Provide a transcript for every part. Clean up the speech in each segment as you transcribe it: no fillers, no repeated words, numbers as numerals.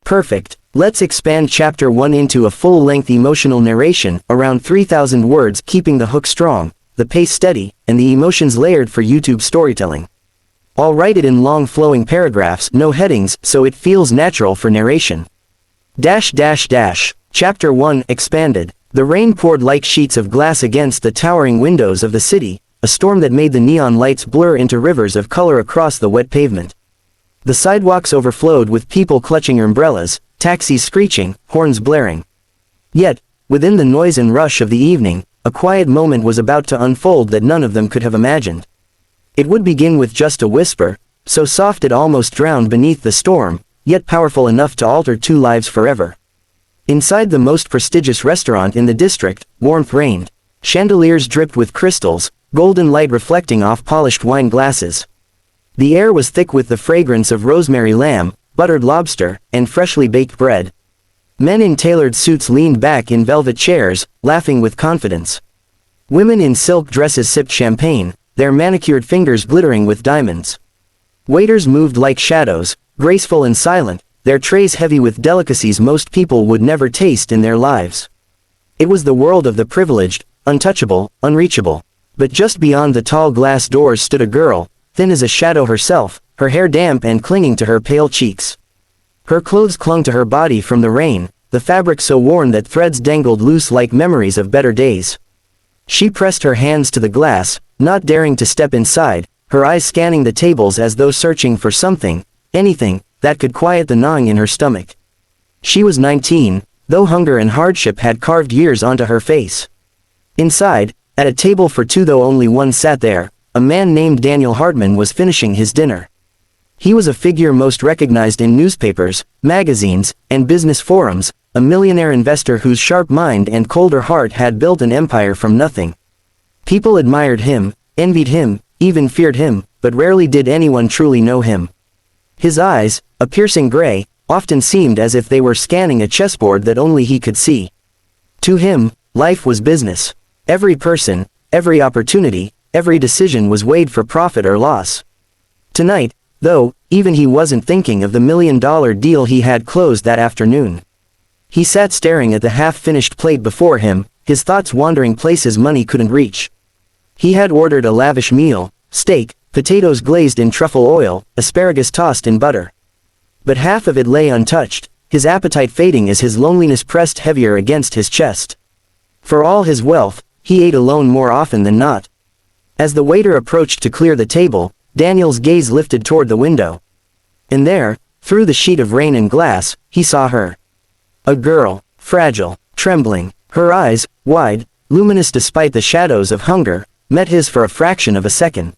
Perfect. Let's expand Chapter 1 into a full-length emotional narration, around 3,000 words, keeping the hook strong, the pace steady, and the emotions layered for YouTube storytelling. I'll write it in long flowing paragraphs, no headings, so it feels natural for narration. Chapter 1 expanded. The rain poured like sheets of glass against the towering windows of the city, a storm that made the neon lights blur into rivers of color across the wet pavement. The sidewalks overflowed with people clutching umbrellas, taxis screeching, horns blaring. Yet, within the noise and rush of the evening, a quiet moment was about to unfold that none of them could have imagined. It would begin with just a whisper, so soft it almost drowned beneath the storm, yet powerful enough to alter two lives forever. Inside the most prestigious restaurant in the district, warmth reigned. Chandeliers dripped with crystals, golden light reflecting off polished wine glasses. The air was thick with the fragrance of rosemary lamb, buttered lobster, and freshly baked bread. Men in tailored suits leaned back in velvet chairs, laughing with confidence. Women in silk dresses sipped champagne, their manicured fingers glittering with diamonds. Waiters moved like shadows, graceful and silent, their trays heavy with delicacies most people would never taste in their lives. It was the world of the privileged, untouchable, unreachable. But just beyond the tall glass doors stood a girl, thin as a shadow herself, her hair damp and clinging to her pale cheeks. Her clothes clung to her body from the rain, the fabric so worn that threads dangled loose like memories of better days. She pressed her hands to the glass, not daring to step inside, her eyes scanning the tables as though searching for something, anything, that could quiet the gnawing in her stomach. She was 19, though hunger and hardship had carved years onto her face. Inside, at a table for two though only one sat there, a man named Daniel Hartman was finishing his dinner. He was a figure most recognized in newspapers, magazines, and business forums, a millionaire investor whose sharp mind and colder heart had built an empire from nothing. People admired him, envied him, even feared him, but rarely did anyone truly know him. His eyes, a piercing gray, often seemed as if they were scanning a chessboard that only he could see. To him, life was business. Every person, every opportunity, every decision was weighed for profit or loss. Tonight, though, even he wasn't thinking of the $1 million deal he had closed that afternoon. He sat staring at the half-finished plate before him, his thoughts wandering places money couldn't reach. He had ordered a lavish meal, steak, potatoes glazed in truffle oil, asparagus tossed in butter. But half of it lay untouched, his appetite fading as his loneliness pressed heavier against his chest. For all his wealth, he ate alone more often than not. As the waiter approached to clear the table, Daniel's gaze lifted toward the window. And there, through the sheet of rain and glass, he saw her. A girl, fragile, trembling, her eyes, wide, luminous despite the shadows of hunger, met his for a fraction of a second.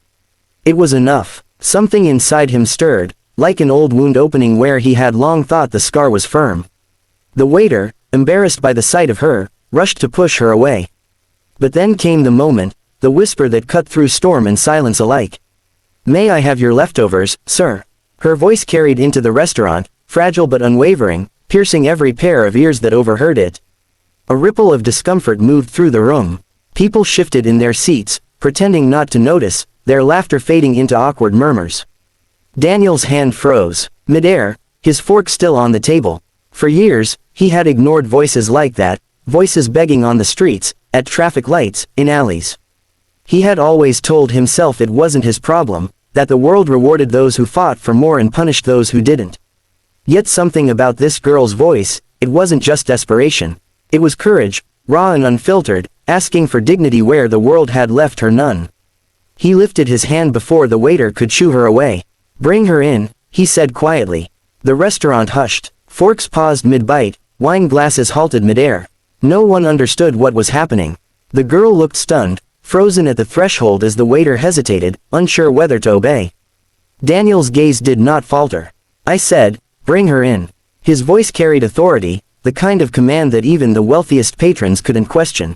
It was enough. Something inside him stirred, like an old wound opening where he had long thought the scar was firm. The waiter, embarrassed by the sight of her, rushed to push her away. But then came the moment, the whisper that cut through storm and silence alike. "May I have your leftovers, sir?" Her voice carried into the restaurant, fragile but unwavering, piercing every pair of ears that overheard it. A ripple of discomfort moved through the room. People shifted in their seats, pretending not to notice, their laughter fading into awkward murmurs. Daniel's hand froze, midair, his fork still on the table. For years, he had ignored voices like that, voices begging on the streets, at traffic lights, in alleys. He had always told himself it wasn't his problem, that the world rewarded those who fought for more and punished those who didn't. Yet something about this girl's voice, it wasn't just desperation. It was courage, raw and unfiltered, asking for dignity where the world had left her none. He lifted his hand before the waiter could shoo her away. "Bring her in," he said quietly. The restaurant hushed. Forks paused mid-bite, wine glasses halted mid-air. No one understood what was happening. The girl looked stunned, frozen at the threshold as the waiter hesitated, unsure whether to obey. Daniel's gaze did not falter. "I said, bring her in." His voice carried authority, the kind of command that even the wealthiest patrons couldn't question.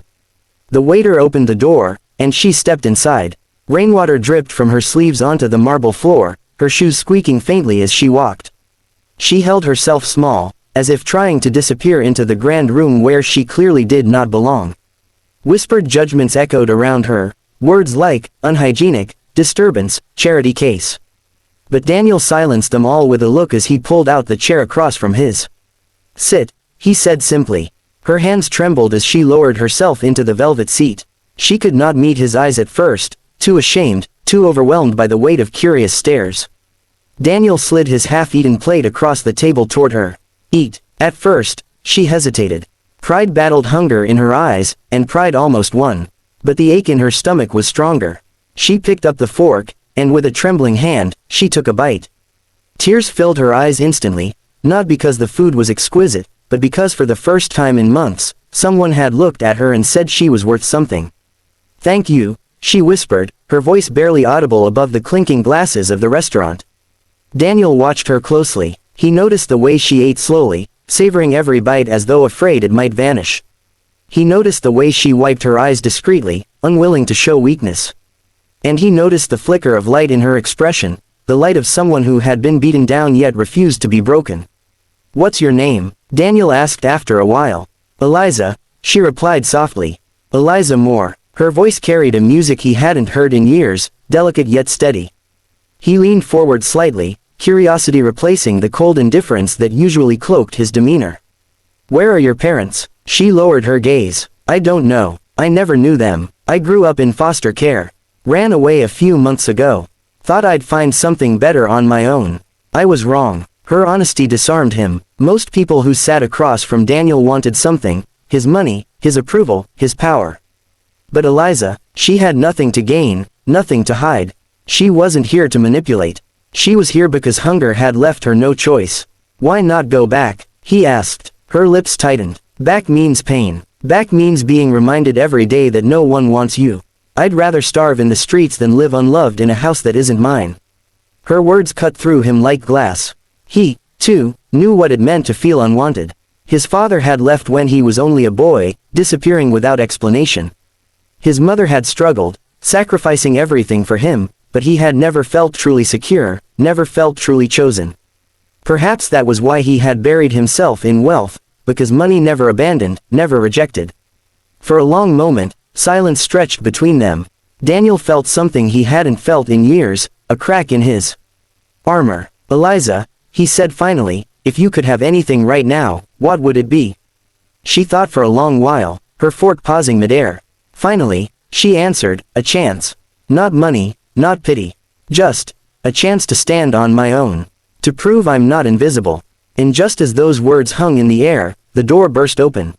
The waiter opened the door, and she stepped inside. Rainwater dripped from her sleeves onto the marble floor, her shoes squeaking faintly as she walked. She held herself small, as if trying to disappear into the grand room where she clearly did not belong. Whispered judgments echoed around her, words like, unhygienic, disturbance, charity case. But Daniel silenced them all with a look as he pulled out the chair across from his. Sit, he said simply. Her hands trembled as she lowered herself into the velvet seat. She could not meet his eyes at first, too ashamed, too overwhelmed by the weight of curious stares. Daniel slid his half-eaten plate across the table toward her. Eat. At first, she hesitated. Pride battled hunger in her eyes, and pride almost won. But the ache in her stomach was stronger. She picked up the fork, and with a trembling hand, she took a bite. Tears filled her eyes instantly, not because the food was exquisite, but because for the first time in months, someone had looked at her and said she was worth something. Thank you, she whispered, her voice barely audible above the clinking glasses of the restaurant. Daniel watched her closely. He noticed the way she ate slowly, savoring every bite as though afraid it might vanish. He noticed the way she wiped her eyes discreetly, unwilling to show weakness. And he noticed the flicker of light in her expression, the light of someone who had been beaten down yet refused to be broken. What's your name? Daniel asked after a while. Eliza, she replied softly. Eliza Moore. Her voice carried a music he hadn't heard in years, delicate yet steady. He leaned forward slightly, curiosity replacing the cold indifference that usually cloaked his demeanor. Where are your parents? She lowered her gaze. I don't know. I never knew them. I grew up in foster care. Ran away a few months ago. Thought I'd find something better on my own. I was wrong. Her honesty disarmed him. Most people who sat across from Daniel wanted something, his money, his approval, his power. But Eliza, she had nothing to gain, nothing to hide. She wasn't here to manipulate. She was here because hunger had left her no choice. Why not go back? He asked. Her lips tightened. Back means pain. Back means being reminded every day that no one wants you. I'd rather starve in the streets than live unloved in a house that isn't mine. Her words cut through him like glass. He, too, knew what it meant to feel unwanted. His father had left when he was only a boy, disappearing without explanation. His mother had struggled, sacrificing everything for him, but he had never felt truly secure, never felt truly chosen. Perhaps that was why he had buried himself in wealth, because money never abandoned, never rejected. For a long moment, silence stretched between them. Daniel felt something he hadn't felt in years, a crack in his armor. Eliza, he said finally, if you could have anything right now, what would it be? She thought for a long while, her fork pausing midair. Finally, she answered, a chance. Not money, not pity. Just a chance to stand on my own. To prove I'm not invisible. And just as those words hung in the air, the door burst open.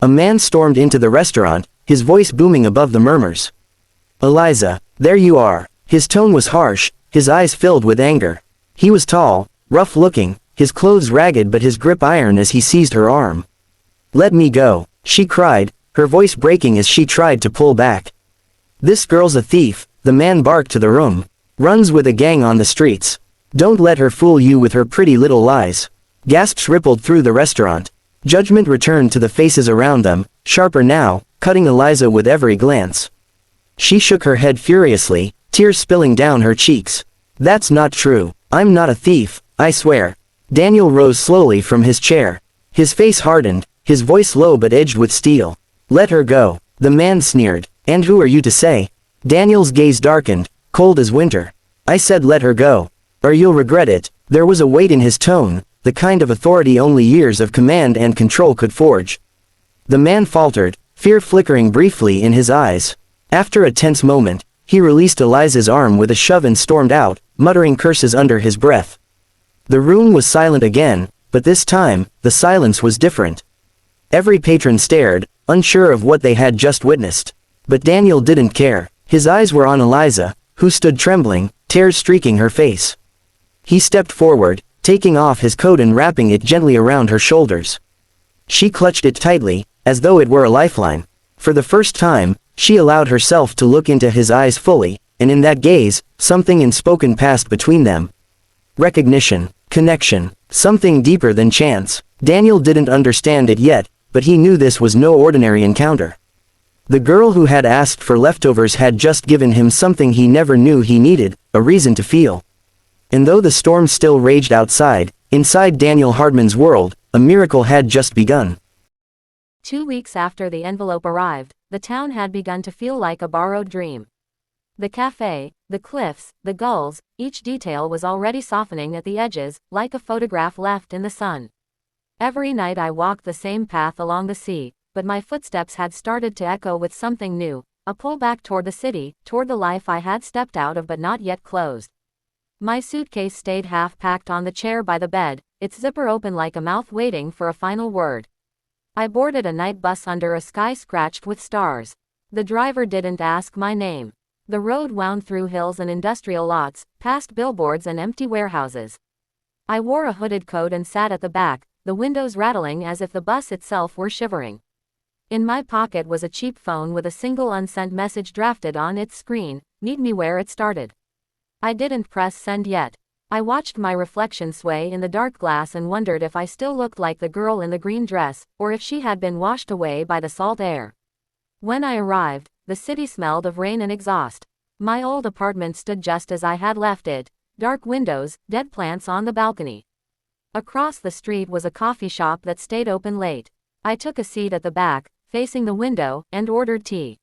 A man stormed into the restaurant, his voice booming above the murmurs. Eliza, there you are. His tone was harsh, his eyes filled with anger. He was tall, rough-looking, his clothes ragged but his grip iron as he seized her arm. Let me go, she cried, her voice breaking as she tried to pull back. This girl's a thief, the man barked to the room. Runs with a gang on the streets. Don't let her fool you with her pretty little lies. Gasps rippled through the restaurant. Judgment returned to the faces around them, sharper now, cutting Eliza with every glance. She shook her head furiously, tears spilling down her cheeks. That's not true. I'm not a thief, I swear. Daniel rose slowly from his chair. His face hardened, his voice low but edged with steel. Let her go. The man sneered. And who are you to say? Daniel's gaze darkened, cold as winter. I said let her go. Or you'll regret it. There was a weight in his tone, the kind of authority only years of command and control could forge. The man faltered, fear flickering briefly in his eyes. After a tense moment, he released Eliza's arm with a shove and stormed out, muttering curses under his breath. The room was silent again, but this time, the silence was different. Every patron stared, unsure of what they had just witnessed. But Daniel didn't care. His eyes were on Eliza, who stood trembling, tears streaking her face. He stepped forward, taking off his coat and wrapping it gently around her shoulders. She clutched it tightly, as though it were a lifeline. For the first time, she allowed herself to look into his eyes fully, and in that gaze, something unspoken passed between them. Recognition, connection, something deeper than chance. Daniel didn't understand it yet, but he knew this was no ordinary encounter. The girl who had asked for leftovers had just given him something he never knew he needed, a reason to feel. And though the storm still raged outside, inside Daniel Hardman's world, a miracle had just begun. 2 weeks after the envelope arrived, the town had begun to feel like a borrowed dream. The cafe, the cliffs, the gulls, each detail was already softening at the edges, like a photograph left in the sun. Every night I walked the same path along the sea, but my footsteps had started to echo with something new, a pull back toward the city, toward the life I had stepped out of but not yet closed. My suitcase stayed half-packed on the chair by the bed, its zipper open like a mouth waiting for a final word. I boarded a night bus under a sky scratched with stars. The driver didn't ask my name. The road wound through hills and industrial lots, past billboards and empty warehouses. I wore a hooded coat and sat at the back, the windows rattling as if the bus itself were shivering. In my pocket was a cheap phone with a single unsent message drafted on its screen, "Meet me where it started." I didn't press send yet. I watched my reflection sway in the dark glass and wondered if I still looked like the girl in the green dress, or if she had been washed away by the salt air. When I arrived, the city smelled of rain and exhaust. My old apartment stood just as I had left it, dark windows, dead plants on the balcony. Across the street was a coffee shop that stayed open late. I took a seat at the back, facing the window, and ordered tea.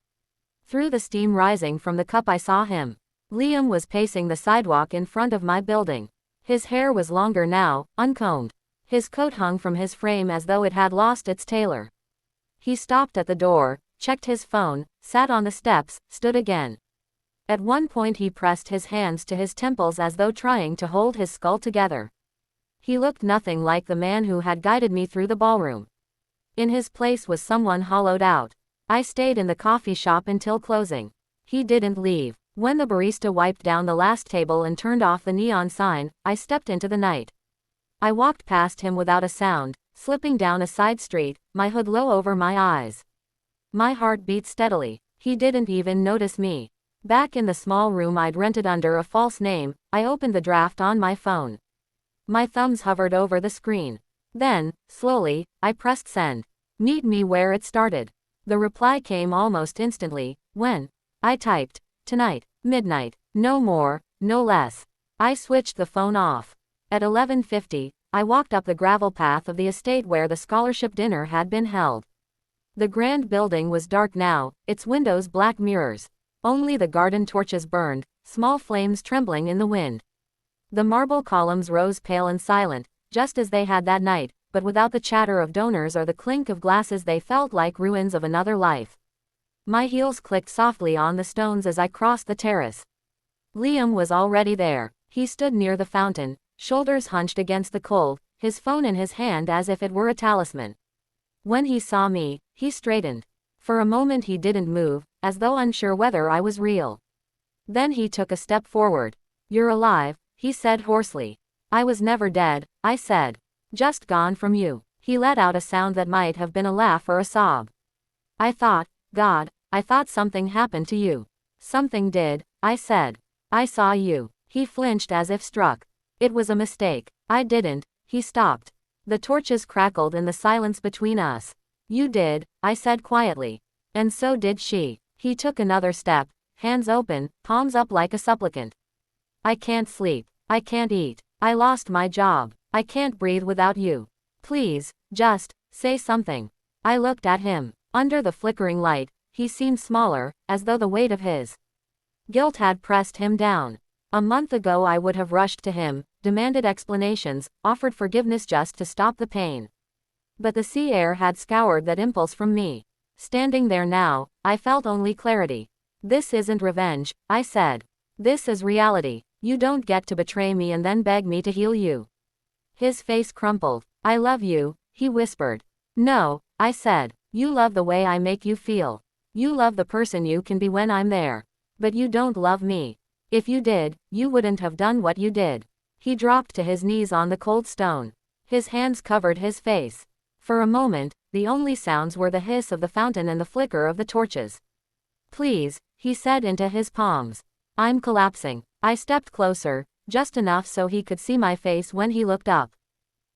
Through the steam rising from the cup I saw him. Liam was pacing the sidewalk in front of my building. His hair was longer now, uncombed. His coat hung from his frame as though it had lost its tailor. He stopped at the door, checked his phone, sat on the steps, stood again. At one point he pressed his hands to his temples as though trying to hold his skull together. He looked nothing like the man who had guided me through the ballroom. In his place was someone hollowed out. I stayed in the coffee shop until closing. He didn't leave. When the barista wiped down the last table and turned off the neon sign, I stepped into the night. I walked past him without a sound, slipping down a side street, my hood low over my eyes. My heart beat steadily. He didn't even notice me. Back in the small room I'd rented under a false name, I opened the draft on my phone. My thumbs hovered over the screen. Then, slowly, I pressed send. Meet me where it started. The reply came almost instantly. When? I typed. Tonight, midnight, no more, no less. I switched the phone off. At 11:50, I walked up the gravel path of the estate where the scholarship dinner had been held. The grand building was dark now, its windows black mirrors. Only the garden torches burned, small flames trembling in the wind. The marble columns rose pale and silent, just as they had that night, but without the chatter of donors or the clink of glasses. They felt like ruins of another life. My heels clicked softly on the stones as I crossed the terrace. Liam was already there. He stood near the fountain, shoulders hunched against the cold, his phone in his hand as if it were a talisman. When he saw me, he straightened. For a moment he didn't move, as though unsure whether I was real. Then he took a step forward. "You're alive," he said hoarsely. "I was never dead," I said. "Just gone from you." He let out a sound that might have been a laugh or a sob. God, I thought something happened to you." "Something did," I said. "I saw you." He flinched as if struck. "It was a mistake." "I didn't." He stopped. The torches crackled in the silence between us. "You did," I said quietly. "And so did she." He took another step, hands open, palms up like a supplicant. "I can't sleep. I can't eat. I lost my job. I can't breathe without you. Please, just say something." I looked at him. Under the flickering light, he seemed smaller, as though the weight of his guilt had pressed him down. A month ago I would have rushed to him, demanded explanations, offered forgiveness just to stop the pain. But the sea air had scoured that impulse from me. Standing there now, I felt only clarity. "This isn't revenge," I said. "This is reality. You don't get to betray me and then beg me to heal you." His face crumpled. "I love you," he whispered. "No," I said. "You love the way I make you feel. You love the person you can be when I'm there. But you don't love me. If you did, you wouldn't have done what you did." He dropped to his knees on the cold stone. His hands covered his face. For a moment, the only sounds were the hiss of the fountain and the flicker of the torches. "Please," he said into his palms. "I'm collapsing." I stepped closer, just enough so he could see my face when he looked up.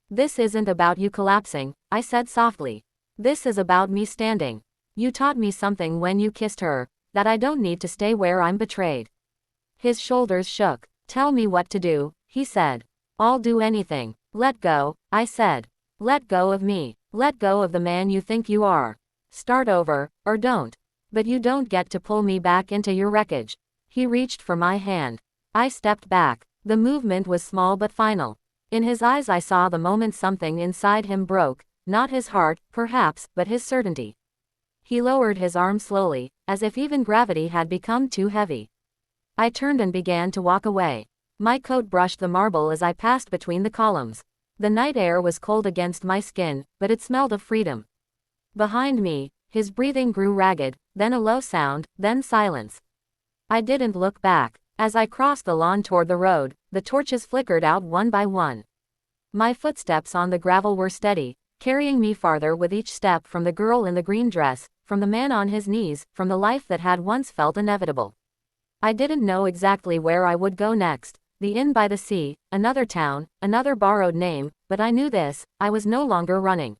"This isn't about you collapsing," I said softly. "This is about me standing. You taught me something when you kissed her, that I don't need to stay where I'm betrayed." His shoulders shook. "Tell me what to do," he said. "I'll do anything." "Let go," I said. "Let go of me. Let go of the man you think you are. Start over, or don't. But you don't get to pull me back into your wreckage." He reached for my hand. I stepped back. The movement was small but final. In his eyes I saw the moment something inside him broke, not his heart, perhaps, but his certainty. He lowered his arm slowly, as if even gravity had become too heavy. I turned and began to walk away. My coat brushed the marble as I passed between the columns. The night air was cold against my skin, but it smelled of freedom. Behind me, his breathing grew ragged, then a low sound, then silence. I didn't look back. As I crossed the lawn toward the road, the torches flickered out one by one. My footsteps on the gravel were steady, carrying me farther with each step, from the girl in the green dress, from the man on his knees, from the life that had once felt inevitable. I didn't know exactly where I would go next, the inn by the sea, another town, another borrowed name, but I knew this: I was no longer running.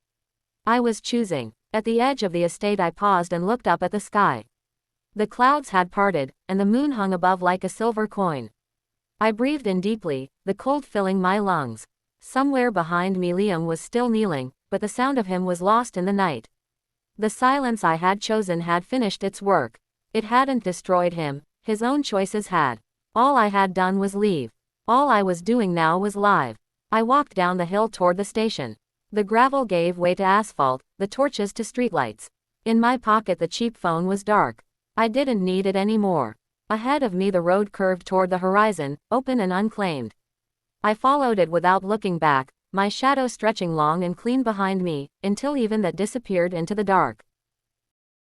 I was choosing. At the edge of the estate I paused and looked up at the sky. The clouds had parted, and the moon hung above like a silver coin. I breathed in deeply, the cold filling my lungs. Somewhere behind me Liam was still kneeling, but the sound of him was lost in the night. The silence I had chosen had finished its work. It hadn't destroyed him, his own choices had. All I had done was leave. All I was doing now was live. I walked down the hill toward the station. The gravel gave way to asphalt, the torches to streetlights. In my pocket the cheap phone was dark. I didn't need it anymore. Ahead of me the road curved toward the horizon, open and unclaimed. I followed it without looking back, my shadow stretching long and clean behind me, until even that disappeared into the dark.